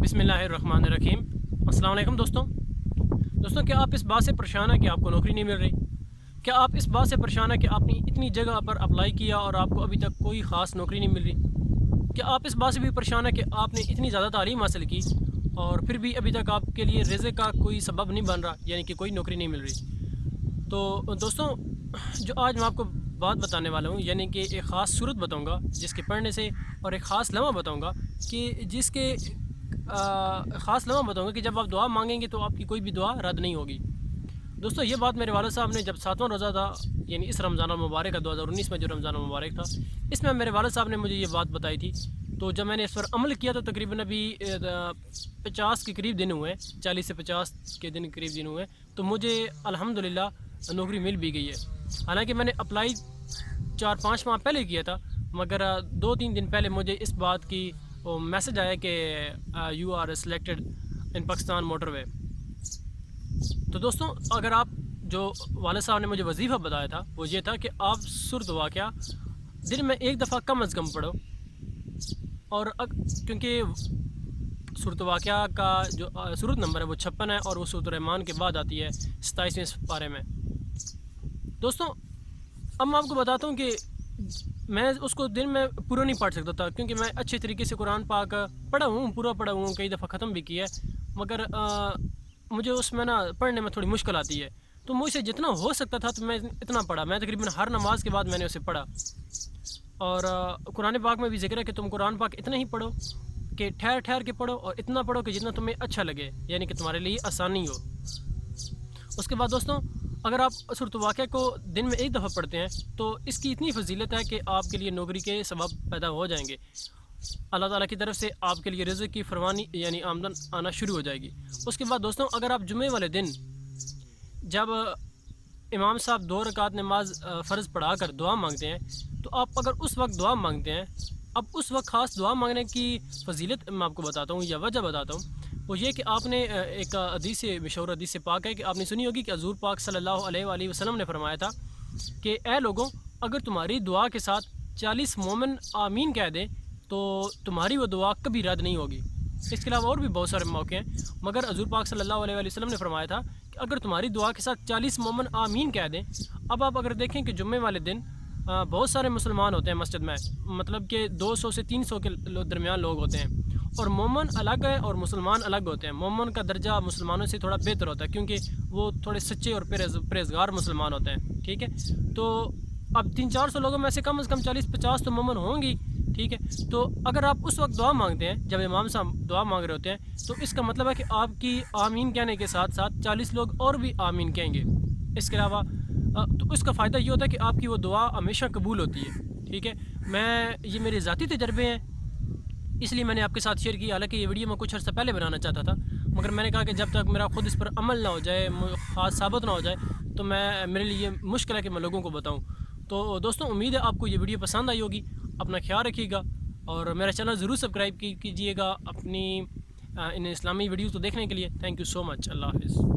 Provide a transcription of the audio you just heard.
बिस्मिल्लाहिर्रहमानिर्रहीम। अस्सलाम वालेकुम दोस्तों, क्या आप इस बात से परेशान हैं कि आपको नौकरी नहीं मिल रही? क्या आप इस बात से परेशान हैं कि आपने इतनी जगह पर अप्लाई किया और आपको अभी तक कोई ख़ास नौकरी नहीं मिल रही? क्या आप इस बात से भी परेशान हैं कि आपने इतनी ज़्यादा तालीम हासिल की और फिर भी अभी तक आपके लिए रिज़्क़ का कोई सबब नहीं बन रहा, यानी कि कोई नौकरी नहीं मिल रही? तो दोस्तों, जो आज मैं आपको बात बताने वाला हूँ, यानी कि एक ख़ास सूरत बताऊँगा जिसके पढ़ने से, और एक ख़ास लम्हा बताऊँगा कि जिसके ख़ास लम्हा बताऊँगा कि जब आप दुआ मांगेंगे तो आपकी कोई भी दुआ रद्द नहीं होगी। दोस्तों, ये बात मेरे वालिद साहब ने जब 7वां रोज़ा था, यानी इस रमज़ान मुबारक का 2019 में जो रमज़ान मुबारक था, इसमें मेरे वालिद साहब ने मुझे ये बात बताई थी। तो जब मैंने इस पर अमल किया तो तकरीबन अभी 50 के करीब दिन हुए, 40 से 50 के दिन करीब दिन हुए, तो मुझे अल्हम्दुलिल्लाह नौकरी मिल भी गई है। हालांकि मैंने अप्लाई 4-5 माह पहले किया था, मगर 2-3 दिन पहले मुझे इस बात की मैसेज आया कि you are selected in Pakistan motorway. तो दोस्तों, अगर आप जो वालिद साहब ने मुझे वजीफ़ा बताया था वो ये था कि आप सूरत वाक़या दिन में एक दफ़ा कम अज़ कम पढ़ो, और क्योंकि सूरत वाक़या का जो सूरत नंबर है वो 56 है और वो सूरत रहमान के बाद आती है 27वें पारे में। दोस्तों, अब मैं आपको बताता हूँ कि मैं उसको दिन में पूरा नहीं पढ़ सकता था, क्योंकि मैं अच्छे तरीके से कुरान पाक पूरा पढ़ा हूँ, कई दफ़ा ख़त्म भी किया है, मगर मुझे उसमें ना पढ़ने में थोड़ी मुश्किल आती है। तो मुझसे जितना हो सकता था तो मैं इतना पढ़ा। मैं तकरीबन हर नमाज के बाद मैंने उसे पढ़ा, और कुरान पाक में भी जिक्र है कि तुम कुरान पाक इतना ही पढ़ो कि ठहर ठहर के पढ़ो, और इतना पढ़ो कि जितना तुम्हें अच्छा लगे, यानी कि तुम्हारे लिए आसानी हो। उसके बाद दोस्तों, अगर आप सूरत वाक़या को दिन में एक दफ़ा पढ़ते हैं तो इसकी इतनी फजीलत है कि आपके लिए नौकरी के सबब पैदा हो जाएंगे। अल्लाह ताला की तरफ से आपके लिए रिज़्क़ की फरमानी यानी आमदन आना शुरू हो जाएगी। उसके बाद दोस्तों, अगर आप जुम्मे वाले दिन जब इमाम साहब 2 रकात नमाज फ़र्ज़ पढ़ा कर दुआ मांगते हैं, तो आप अगर उस वक्त दुआ मांगते हैं, अब उस वक्त ख़ास दुआ मांगने की फजीलत मैं आपको बताता हूँ या वजह बताता हूँ। वो ये कि आपने एक हदीस से मशहूर हदीस से पाक है कि आपने सुनी होगी कि हज़ूर पाक सल्लल्लाहु अलैहि वसल्लम ने फरमाया था कि ए लोगों, अगर तुम्हारी दुआ के साथ 40 मोमिन आमीन कह दें तो तुम्हारी वो दुआ कभी रद्द नहीं होगी। इसके अलावा और भी बहुत सारे मौके हैं, मगर हज़ूर पाक सल्लल्लाहु अलैहि वसल्लम ने फरमाया था कि अगर तुम्हारी दुआ के साथ 40 मोमिन आमीन कह दें। अब आप अगर देखें कि जुम्मे वाले दिन बहुत सारे मुसलमान होते हैं मस्जिद में, मतलब कि 200 से 300 के दरमियान लोग होते हैं, और मोमन अलग है और मुसलमान अलग होते हैं। मोमन का दर्जा मुसलमानों से थोड़ा बेहतर होता है, क्योंकि वो थोड़े सच्चे और परहेज़गार मुसलमान होते हैं। ठीक है, तो अब 300-400 लोगों में से कम 40-50 तो मोमन होंगी। ठीक है, तो अगर आप उस वक्त दुआ मांगते हैं जब इमाम साहब दुआ मांग रहे होते हैं, तो इसका मतलब है कि आपकी आमीन कहने के साथ साथ 40 लोग और भी आमीन कहेंगे। इसके अलावा तो इसका फ़ायदा ये होता है कि आपकी वो दुआ हमेशा कबूल होती है। ठीक है, ये मेरे ज़ाती तजर्बे हैं, इसलिए मैंने आपके साथ शेयर किया। हालांकि ये वीडियो मैं कुछ अर्सा पहले बनाना चाहता था, मगर मैंने कहा कि जब तक मेरा खुद इस पर अमल ना हो जाए, ख़ास साबित ना हो जाए, तो मेरे लिए मुश्किल है कि मैं लोगों को बताऊं। तो दोस्तों, उम्मीद है आपको ये वीडियो पसंद आई होगी। अपना ख्याल रखिएगा और मेरा चैनल ज़रूर सब्सक्राइब कीजिएगा अपनी इन इस्लामी वीडियोज़ को देखने के लिए। Thank you so much. अल्लाह हाफ़िज़।